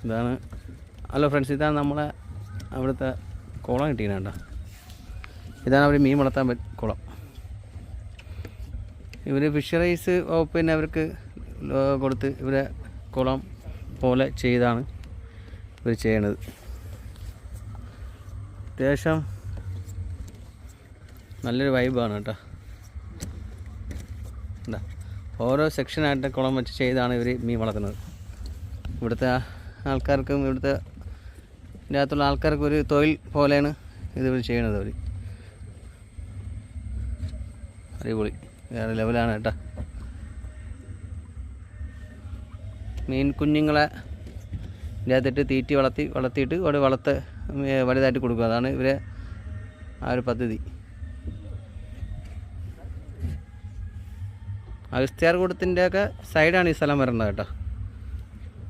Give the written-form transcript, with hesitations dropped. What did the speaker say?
ഇതാണ്. Hello friends, ഇതാണ് നമ്മളെ അവിടുത്തെ കുളം കിട്ടിയത്. ഇതാണ് അവർ മീൻ വളർത്താൻ കുളം. ഇവർ ഫിഷറീസ് വകുപ്പിന് അവർക്ക് കൊടുത്ത് ഇവരെ കുളം പോലെ ചെയ്താണ് ഇവർ ചെയ്യണത്. അത്യാവശ്യം നല്ലൊരു വൈബാണ് കേട്ടോ. എന്താ ഓരോ സെക്ഷനായിട്ട് കുളം വെച്ച് ചെയ്താണ് ഇവർ മീൻ വളർത്തുന്നത്. ഇവിടുത്തെ ആൾക്കാർക്കും ഇവിടുത്തെ ഇതിനകത്തുള്ള ആൾക്കാർക്ക് ഒരു തൊഴിൽ പോലെയാണ് ഇത് ചെയ്യണത്. അവർ അടിപൊളി, വേറെ ലെവലാണ് കേട്ടോ. മീൻ കുഞ്ഞുങ്ങളെ ഇതിനകത്തിട്ട് തീറ്റി വളർത്തിയിട്ട് അവിടെ വലുതായിട്ട് കൊടുക്കുക. അതാണ് ഇവരെ ആ ഒരു പദ്ധതി. അഗസ്ത്യാർകൂടത്തിൻ്റെയൊക്കെ സൈഡാണ് ഈ സ്ഥലം വരേണ്ടത് കേട്ടോ.